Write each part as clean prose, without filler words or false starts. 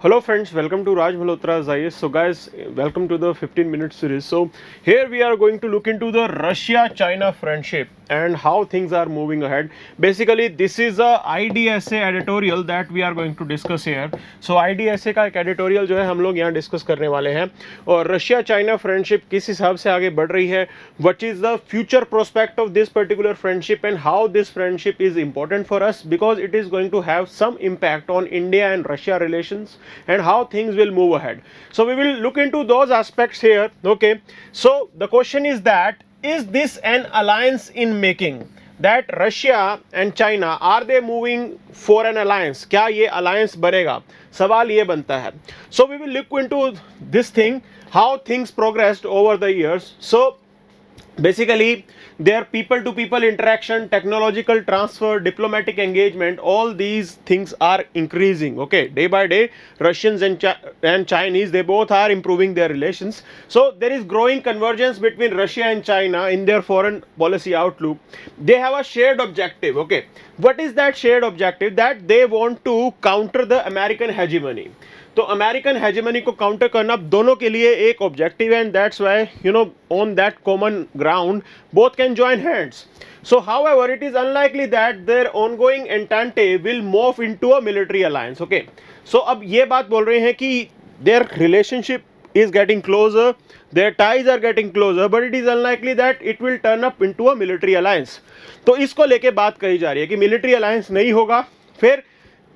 Hello friends, welcome to Raj Malhotra's IS. So guys, welcome to the 15-minute series. So here we are going to look into the Russia-China friendship and how things are moving ahead. Basically, this is a IDSA editorial that we are going to discuss here. So IDSA का एक editorial जो है हम लोग यहाँ discuss करने वाले हैं और Russia-China friendship किस हिसाब से आगे बढ़ रही है, what is the future prospect of this particular friendship and how this friendship is important for us because it is going to have some impact on India and Russia relations and how things will move ahead. So we will look into those aspects here. Okay, so the question is that is this an alliance in making, that Russia and China are they moving for an alliance? क्या ये alliance बनेगा? सवाल ये बनता है. So we will look into this thing, how things progressed over the years. So basically their people to people interaction, technological transfer, diplomatic engagement, all these things are increasing. Okay, day by day Russians and Chinese, they both are improving their relations. So there is growing convergence between Russia and China in their foreign policy outlook. They have a shared objective. Okay, what is that shared objective? That they want to counter the American hegemony. तो American hegemony को counter करना दोनों के लिए एक objective है and that's why on that common ground both can join hands. So however it is unlikely that their ongoing entente will morph into a military alliance. Okay, so अब ये बात बोल रहे हैं कि their relationship is getting closer, their ties are getting closer, but it is unlikely that it will turn up into a military alliance. तो इसको लेके बात कही जा रही है कि military alliance नहीं होगा. फिर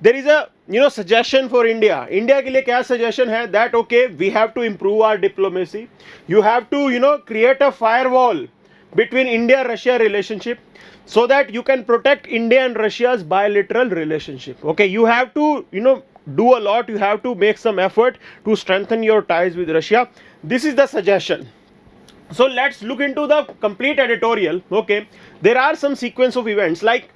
there is a suggestion for India के लिए क्या suggestion है that okay we have to improve our diplomacy, you have to create a firewall between India Russia relationship so that you can protect India and Russia's bilateral relationship. Okay, you have to do a lot, you have to make some effort to strengthen your ties with Russia. This is the suggestion. So let's look into the complete editorial. Okay, there are some sequence of events like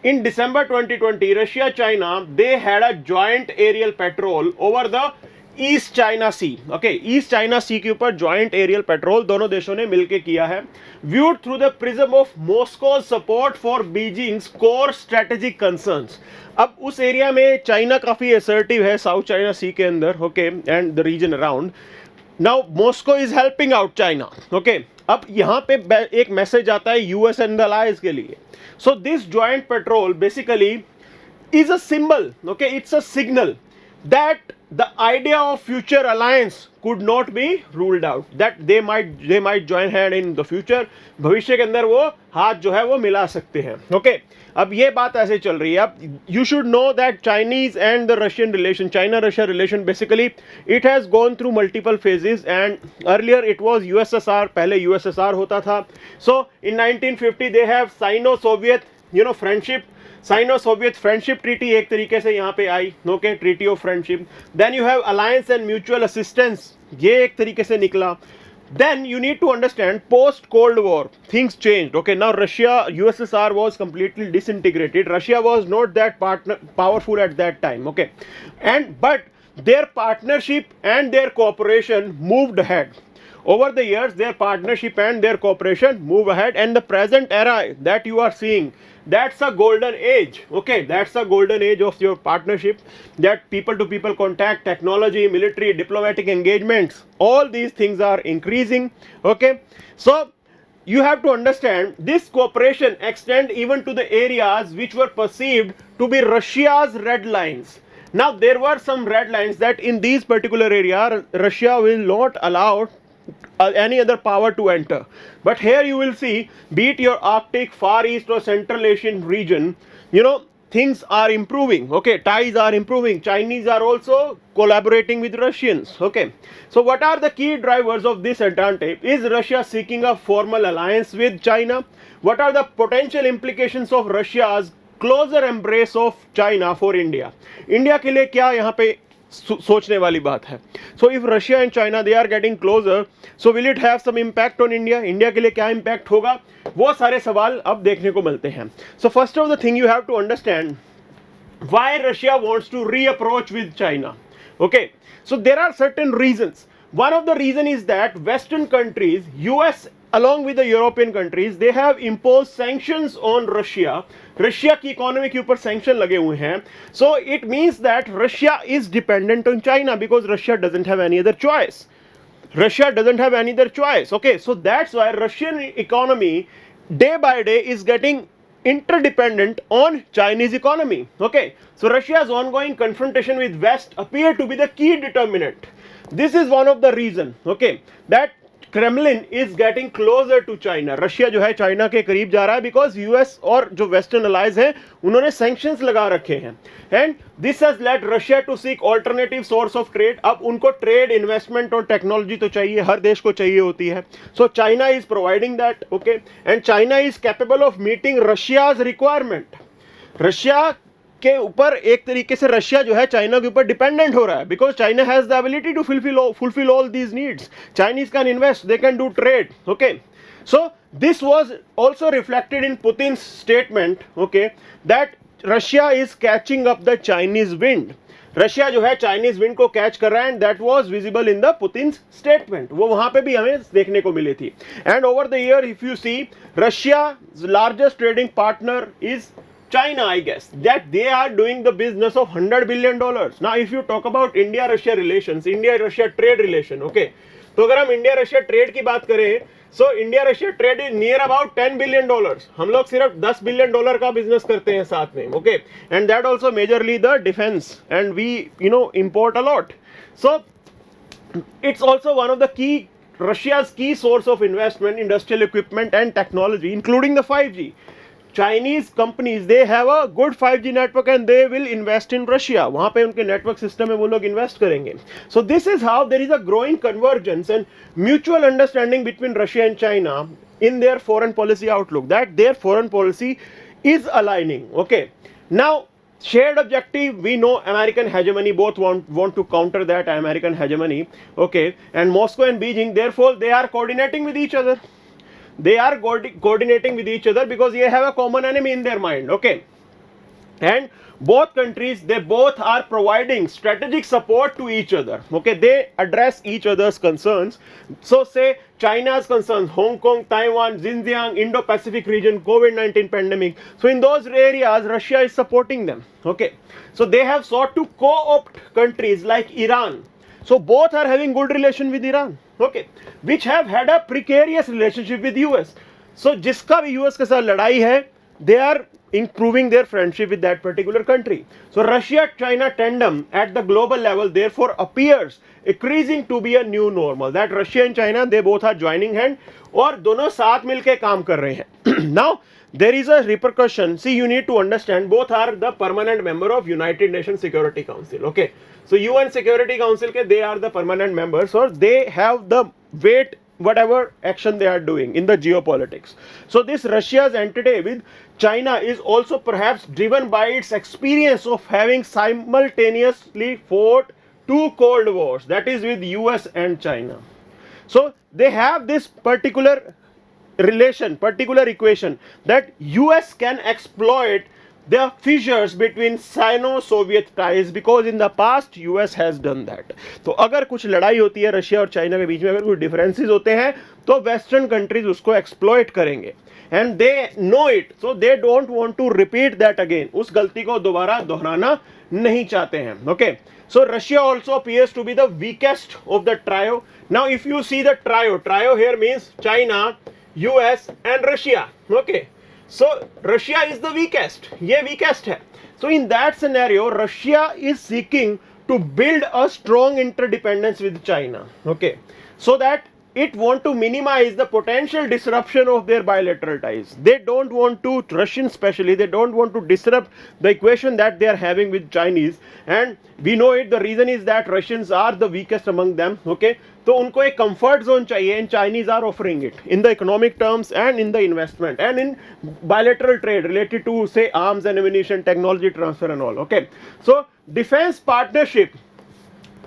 in December 2020, Russia-China, they had a joint aerial patrol over the East China Sea. Okay, East China Sea के ऊपर joint aerial patrol दोनों देशों ने मिलके किया है. Viewed through the prism of Moscow's support for Beijing's core strategic concerns. अब उस एरिया में चाइना काफ़ी assertive है साउथ चाइना सी के अंदर. Okay, and the region around. Now Moscow is helping out China. Okay, अब यहाँ पे एक मैसेज आता है US and the allies के लिए. So this joint patrol basically is a symbol, okay, it's a signal that the idea of future alliance could not be ruled out, that they might join hand in the future. भविष्य के अंदर वो हाथ जो है वो मिला सकते हैं. Okay, अब ये बात ऐसे चल रही है. अब you should know that Chinese and the Russian relation, China-Russia relation, basically it has gone through multiple phases and earlier it was USSR, पहले USSR होता था. So in 1950 they have Sino-Soviet friendship, Sino-Soviet friendship treaty एक तरीके से यहाँ पे आई. Okay, treaty of friendship. Then you have alliance and mutual assistance, ये एक तरीके से निकला. Then you need to understand post Cold War things changed. Okay, now USSR was completely disintegrated. Russia was not that powerful at that time. Okay, but their partnership and their cooperation moved ahead. Over the years, their partnership and their cooperation move ahead, and the present era that you are seeing, that's a golden age. Okay, that's a golden age of your partnership, that people to people contact, technology, military, diplomatic engagements, all these things are increasing. Okay, so you have to understand this cooperation extend even to the areas which were perceived to be Russia's red lines. Now there were some red lines that in these particular areas Russia will not allow any other power to enter, but here you will see, be it your Arctic, Far East or Central Asian region, things are improving. Okay, ties are improving. Chinese are also collaborating with Russians. Okay, so what are the key drivers of this entente? Is Russia seeking a formal alliance with China? What are the potential implications of Russia's closer embrace of China for India? India के लिए क्या यहाँ पे सोचने वाली बात है? So if Russia and China they are getting closer, so will it have some impact on India? India के लिए क्या impact होगा? वो सारे सवाल अब देखने को मिलते हैं. So first of the thing you have to understand why Russia wants to reapproach with China. Okay, so there are certain reasons. One of the reason is that Western countries, US along with the European countries, they have imposed sanctions on Russia. Russia की economy के ऊपर sanction लगे हुए हैं. So it means that Russia is dependent on China because Russia doesn't have any other choice. Russia doesn't have any other choice. Okay, so that's why Russian economy day by day is getting interdependent on Chinese economy. Okay, so Russia's ongoing confrontation with West appear to be the key determinant. This is one of the reason, okay, that Kremlin is getting closer to China. Russia जो है China के करीब जा रहा है because US और जो western allies हैं उन्होंने sanctions लगा रखे हैं. And this has led Russia to seek alternative source of trade. अब उनको trade, investment और technology तो चाहिए, हर देश को चाहिए होती है. So China is providing that, okay, and China is capable of meeting Russia's requirement. Russia के ऊपर एक तरीके से रशिया जो है चाइना के ऊपर डिपेंडेंट हो रहा है because China has the ability to fulfil all these needs. Chinese can invest, they can do trade. Okay, so this was also reflected in Putin's statement, okay, that Russia is catching up the Chinese wind. Russia जो है Chinese wind को catch कर रहा है and that was visible in the Putin's statement. वो वहां पे भी हमें देखने को मिली थी. And over the year if you see Russia largest trading partner is China, I guess, that they are doing the business of $100 billion. Now, if you talk about India-Russia relations, India-Russia trade relation, okay, तो अगर हम India-Russia trade की बात करें, so India-Russia trade is near about $10 billion. हम लोग सिर्फ $10 billion का बिजनेस करते हैं साथ में, okay, and that also majorly the defense, and we, you know, import a lot. So, it's also one of the key, Russia's key source of investment, industrial equipment and technology, including the 5G. Chinese companies, they have a good 5G network and they will invest in Russia. वहाँ पे उनके network system में वो लोग invest करेंगे. So this is how there is a growing convergence and mutual understanding between Russia and China in their foreign policy outlook. That their foreign policy is aligning. Okay. Now, shared objective, we know American hegemony. Both want to counter that American hegemony. Okay. And Moscow and Beijing, therefore, they are coordinating with each other. They are coordinating with each other because they have a common enemy in their mind, okay, and both countries, they both are providing strategic support to each other, okay, they address each other's concerns. So say China's concerns, Hong Kong, Taiwan, Xinjiang, Indo-Pacific region, COVID-19 pandemic, so in those areas Russia is supporting them, okay. So they have sought to co-opt countries like Iran. So both are having good relation with Iran, okay, which have had a precarious relationship with US. So जिसका भी US के साथ लड़ाई है, they are improving their friendship with that particular country. So Russia-China tandem at the global level therefore appears increasing to be a new normal. That Russia and China, they both are joining hand और दोनों साथ मिलके काम कर रहे हैं. Now there is a repercussion. See, you need to understand both are the permanent member of United Nations Security Council. Okay, so UN Security Council के they are the permanent members or they have the weight whatever action they are doing in the geopolitics. So this Russia's entity with China is also perhaps driven by its experience of having simultaneously fought two Cold Wars, that is with US and China. So they have this particular relation, particular equation that US can exploit the fissures between Sino-Soviet ties because in the past US has done that. तो अगर कुछ लड़ाई होती है Russia और China के बीच में, अगर कुछ डिफरेंसेस होते हैं तो वेस्टर्न कंट्रीज उसको एक्सप्लॉइट करेंगे and they know it, so they don't want to repeat that again. उस गलती को दोबारा दोहराना नहीं चाहते हैं. Okay, so Russia also appears to be the weakest of the trio. Now if you see the trio here means China, US and Russia. Okay, so Russia is the weakest, ये weakest है. So in that scenario Russia is seeking to build a strong interdependence with China, okay, so that it want to minimize the potential disruption of their bilateral ties. They don't want to, Russians especially, they don't want to disrupt the equation that they are having with Chinese, and we know it. The reason is that Russians are the weakest among them, okay. तो उनको एक comfort zone चाहिए and Chinese are offering it in the economic terms and in the investment and in bilateral trade related to say arms and ammunition, technology transfer and all, okay. So defense partnership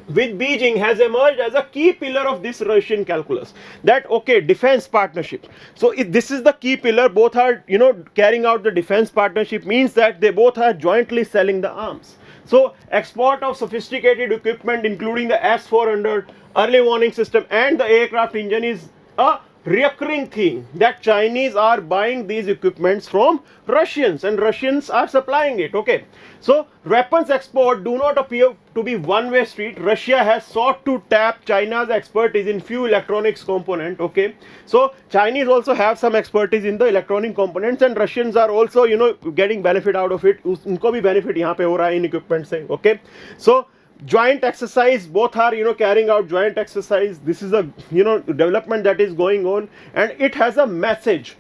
with Beijing has emerged as a key pillar of this Russian calculus. That okay, defense partnership. So if this is the key pillar, both are, you know, carrying out the defense partnership means that they both are jointly selling the arms. So export of sophisticated equipment including the S-400 early warning system and the aircraft engine is a recurring thing that Chinese are buying these equipments from Russians and Russians are supplying it. Okay, so weapons export do not appear to be one-way street. Russia has sought to tap China's expertise in few electronics component. Okay, so Chinese also have some expertise in the electronic components and Russians are also getting benefit out of it. उनको भी benefit यहाँ पे हो रहा है इन equipment से. Okay, so joint exercise, both are carrying out joint exercise. This is a development that is going on and it has a message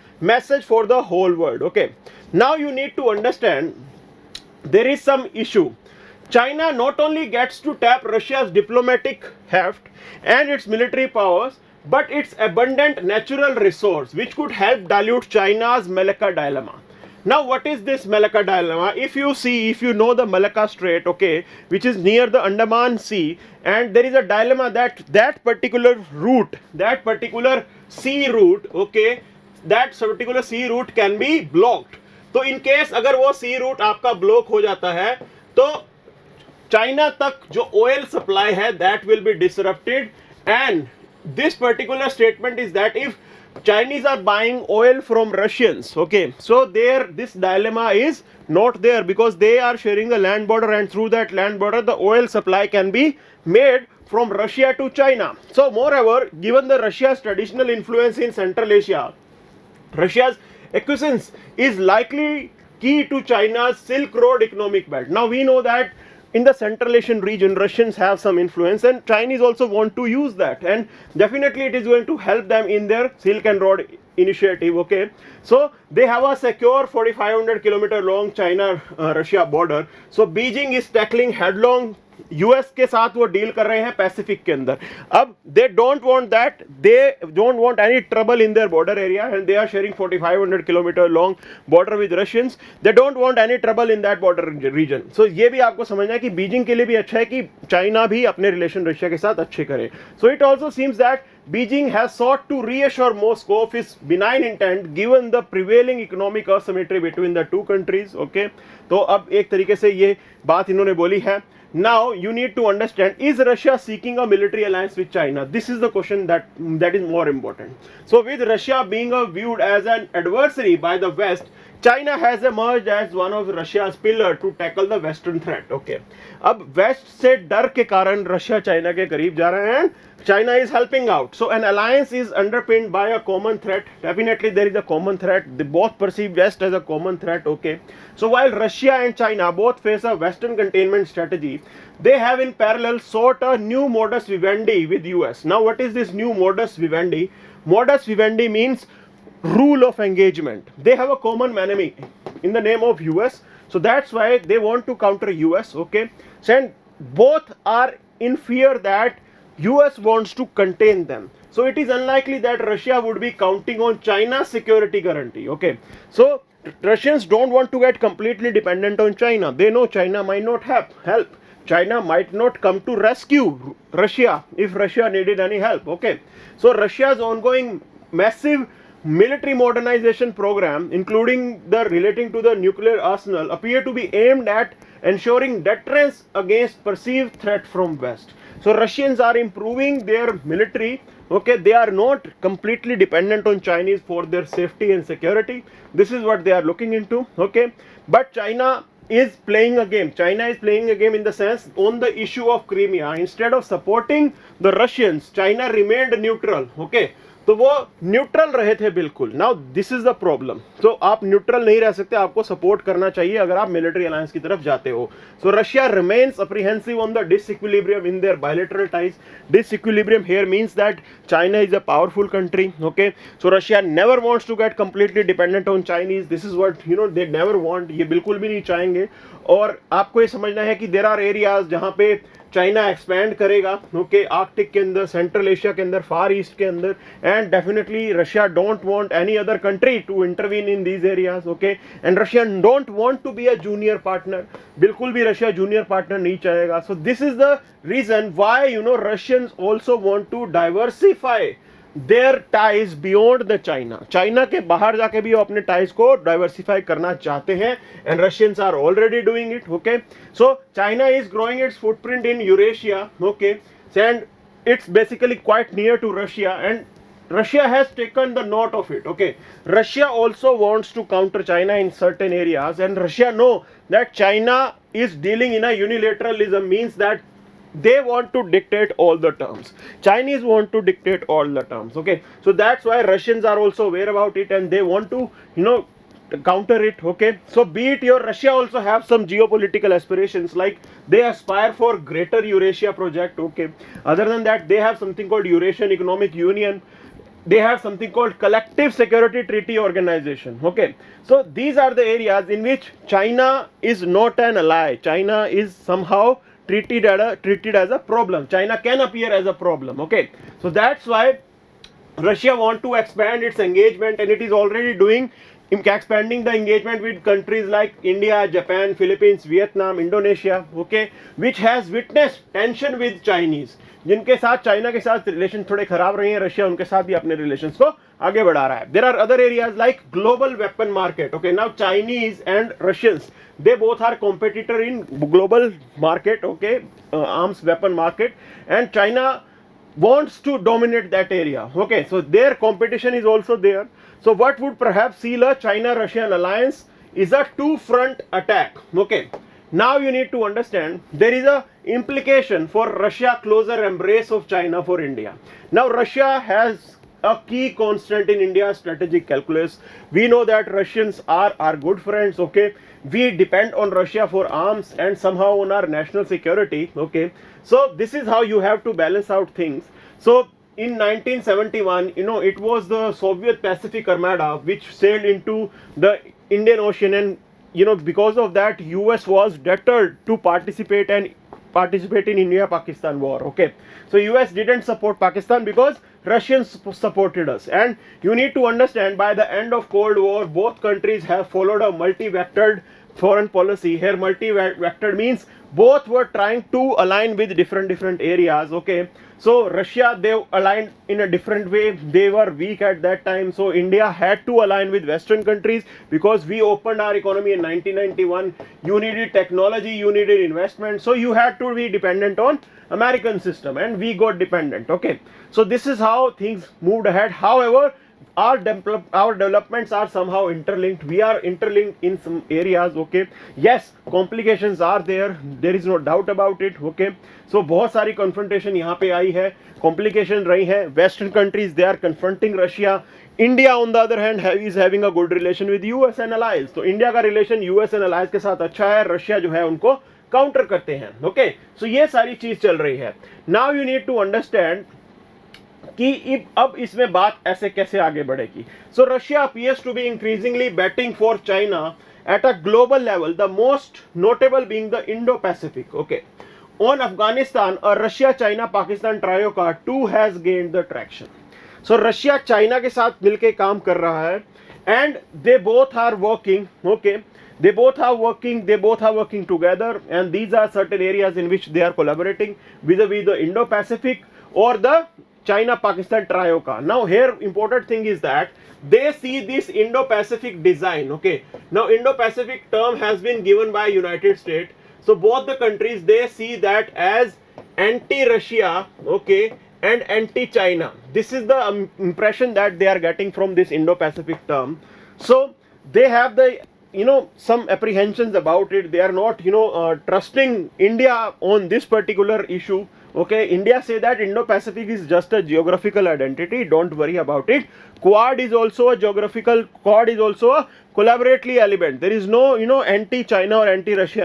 for the whole world. Okay, now you need to understand there is some issue. China not only gets to tap Russia's diplomatic heft and its military powers, but its abundant natural resource which could help dilute China's Malacca dilemma. Now what is this Malacca dilemma? If you know the Malacca Strait, okay, which is near the Andaman Sea, and there is a dilemma that particular sea route, okay, that particular sea route can be blocked. तो in case अगर वो sea route आपका block हो जाता है तो China तक जो oil supply है that will be disrupted, and this particular statement is that if Chinese are buying oil from Russians, okay, so this dilemma is not there because they are sharing the land border and through that land border the oil supply can be made from Russia to China. So moreover, given the Russia's traditional influence in Central Asia, Russia's acquiescence is likely key to China's Silk Road economic belt. Now we know that in the Central Asian region, Russians have some influence and Chinese also want to use that, and definitely it is going to help them in their Silk and Road initiative. Okay, so they have a secure 4,500 kilometer long China-Russia border. So Beijing is tackling headlong US के साथ वो deal कर रहे हैं Pacific के अंदर. अब they don't want any trouble in their border area and they are sharing 4,500 kilometre long border with Russians. They don't want any trouble in that border region. So ये भी आपको समझना है कि बीजिंग के लिए भी अच्छा है कि चाइना भी अपने रिलेशन रशिया के साथ अच्छे करे. So it also seems that Beijing has sought to reassure Moscow of its benign intent given the prevailing economic asymmetry between the two countries. Okay, तो अब एक तरीके से ये बात इन्होंने बोली है. Now you need to understand, is Russia seeking a military alliance with China? This is the question that is more important. So with Russia being viewed as an adversary by the West, China has emerged as one of Russia's pillar to tackle the Western threat. Okay, अब West से डर के कारण Russia China के करीब जा रहे हैं. China is helping out. So an alliance is underpinned by a common threat. Definitely there is a common threat. They both perceive West as a common threat. Okay. So while Russia and China both face a Western containment strategy, they have in parallel sought a new modus vivendi with US. Now what is this new modus vivendi? Modus vivendi means rule of engagement. They have a common enemy in the name of US. So that's why they want to counter US. Okay. And both are in fear that US wants to contain them. So it is unlikely that Russia would be counting on China's security guarantee. Okay, so Russians don't want to get completely dependent on China. They know China might not help. China might not come to rescue Russia if Russia needed any help. Okay, so Russia's ongoing massive military modernization program, including the relating to the nuclear arsenal, appear to be aimed at ensuring deterrence against perceived threat from West. So Russians are improving their military. Okay, they are not completely dependent on Chinese for their safety and security. This is what they are looking into. Okay, but China is playing a game. China is playing a game in the sense on the issue of Crimea. Instead of supporting the Russians, China remained neutral. Okay, तो वो neutral रहे थे बिल्कुल. Now this is the problem. तो आप neutral नहीं रह सकते, आपको सपोर्ट करना चाहिए अगर आप मिलिट्री अलायंस की तरफ जाते हो. So Russia remains apprehensive on the disequilibrium in their bilateral ties. Disequilibrium here means that China is a powerful country. Okay, so Russia never wants to get completely dependent on Chinese. This is what they never want. ये बिल्कुल भी नहीं चाहेंगे. और आपको ये समझना है कि देयर आर एरियाज जहाँ पे चाइना एक्सपैंड करेगा. ओके, आर्कटिक के अंदर, सेंट्रल एशिया के अंदर, फार ईस्ट के अंदर, and definitely Russia don't want any other country to intervene in these areas. Okay, and Russia don't want to be a junior partner. बिल्कुल भी रशिया जूनियर पार्टनर नहीं चाहेगा. So this is the reason why Russians also want to diversify their ties beyond the China. China के बाहर जाके भी वो अपने टाइज को डाइवर्सिफाई करना चाहते हैं, and Russians are already doing it. Okay, so China is growing its footprint in Eurasia. Okay, and it's basically quite near to Russia, and Russia has taken the note of it. Okay, Russia also wants to counter China in certain areas, and Russia know that China is dealing in a unilateralism, means that they want to dictate all the terms. Chinese want to dictate all the terms. Okay, so that's why Russians are also aware about it, and they want to, counter it. Okay, so be it your Russia also have some geopolitical aspirations, like they aspire for greater Eurasia project. Okay, other than that, they have something called Eurasian Economic Union. They have something called Collective Security Treaty Organization. Okay, so these are the areas in which China is not an ally. China is somehow treated as a problem. China can appear as a problem. Okay, so that's why Russia want to expand its engagement, and it is already doing, expanding the engagement with countries like India, Japan, Philippines, Vietnam, Indonesia. Okay, which has witnessed tension with Chinese. जिनके साथ China के साथ relation थोड़े खराब रहे हैं, Russia उनके साथ भी अपने रिलेशंस को आगे बढ़ा रहा है. There are other areas like global weapon market. Okay, now Chinese and Russians, they both are competitor in global market. Okay, arms weapon market, and China wants to dominate that area. Okay, so their competition is also there. So what would perhaps seal a China-Russian alliance is a two-front attack. Okay, now you need to understand there is a implication for Russia closer embrace of China for India. Now Russia has a key constant in India's strategic calculus. We know that Russians are our good friends. Okay, we depend on Russia for arms and somehow on our national security. Okay, so this is how you have to balance out things. So in 1971, it was the Soviet Pacific Armada which sailed into the Indian Ocean, and because of that, US was deterred to participate in India-Pakistan war. Okay, so US didn't support Pakistan because Russians supported us. And you need to understand, by the end of Cold War, both countries have followed a multi-vectored foreign policy. Here multi-vectored means both were trying to align with different areas. Okay, so Russia, they aligned in a different way. They were weak at that time, so India had to align with Western countries because we opened our economy in 1991. You needed technology, you needed investment, so you had to be dependent on American system, and we got dependent. Okay, so this is how things moved ahead. However, our developments are somehow interlinked. We are interlinked in some areas. Okay, yes, complications are there, there is no doubt about it. Okay, so बहुत सारी confrontation यहाँ पे आई है, complication रही है. Western countries, they are confronting Russia. India on the other hand is having a good relation with US and allies. तो India का relation US and allies के साथ अच्छा है. रशिया जो है उनको काउंटर करते हैं. ओके, सो ये सारी चीज चल रही है. Now you need to understand कि अब इसमें बात ऐसे कैसे आगे बढ़ेगी. So Russia appears to be increasingly batting for China at a global level, the most notable being the Indo-Pacific. Okay, on Afghanistan, a Russia-China-Pakistan trio का 2 has gained the traction. So Russia China के साथ मिलके काम कर रहा है, and they both are working. Okay, they both are working together, and these are certain areas in which they are collaborating vis-a-vis the Indo-Pacific or the China-Pakistan trio ka. Now here important thing is that they see this Indo-Pacific design. Okay, now Indo-Pacific term has been given by United States, so both the countries, they see that as anti-Russia, okay, and anti-China. This is the impression that they are getting from this Indo-Pacific term. So they have the some apprehensions about it. They are not trusting India on this particular issue. Okay, India say that Indo-Pacific is just a geographical identity, don't worry about it. Quad is also a collaboratively element. There is no anti-China or anti-Russia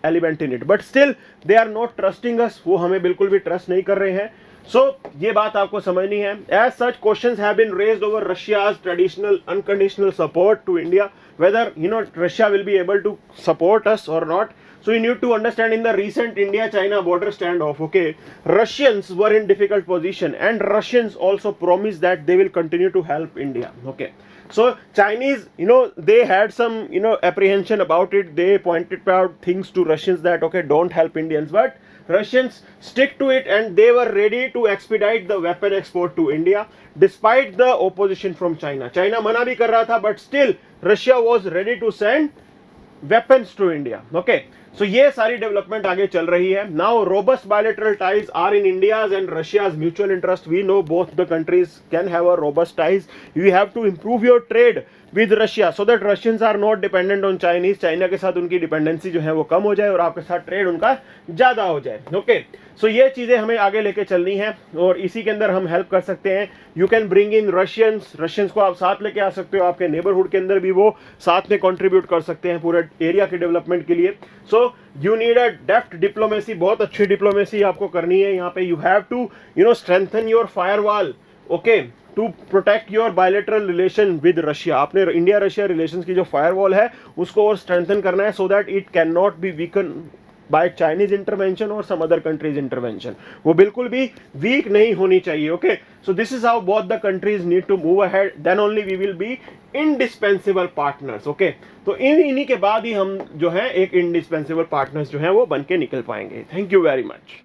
element in it, but still they are not trusting us. वो हमें बिल्कुल भी trust नहीं कर रहे हैं. So ये बात आपको समझनी है. As such, questions have been raised over Russia's traditional unconditional support to India, whether Russia will be able to support us or not. So you need to understand, in the recent India-China border standoff, okay, Russians were in difficult position, and Russians also promised that they will continue to help India. Okay, so Chinese, they had some apprehension about it. They pointed out things to Russians that okay, don't help Indians, but Russians stick to it, and they were ready to expedite the weapon export to India despite the opposition from China. China मना भी कर रहा था, but still Russia was ready to send weapons to India. Okay, सो ये सारी development आगे चल रही है. Now robust bilateral ties are in India's and Russia's mutual interest. We know both the countries can have a robust ties. You have to improve your trade with Russia so that Russians are not dependent on Chinese. China के साथ उनकी dependency जो है वो कम हो जाए और आपके साथ ट्रेड उनका ज्यादा हो जाए. ओके, सो ये चीजें हमें आगे लेके चलनी है और इसी के अंदर हम हेल्प कर सकते हैं. You can bring in Russians को आप साथ लेके आ सकते हो. आपके नेबरहुड के अंदर भी वो साथ में कंट्रीब्यूट कर सकते हैं पूरे एरिया के डेवलपमेंट के लिए. So you need a deft diplomacy. बहुत अच्छी डिप्लोमेसी आपको करनी है यहाँ पे. You have to strengthen your firewall, okay, to protect your bilateral relation with Russia. आपने इंडिया रशिया रिलेशंस की जो फायरवॉल है उसको और स्ट्रेंथन करना है so that it can not be weaken by Chinese intervention और सम अदर कंट्रीज इंटरवेंशन. वो बिल्कुल भी वीक नहीं होनी चाहिए. Okay, so this is how both the countries need to move ahead. Then only we will be indispensable partners. Okay, तो इन्हीं के बाद ही हम जो है एक इंडिस्पेंसिबल पार्टनर्स जो है वो बन के निकल पाएंगे. Thank you very much.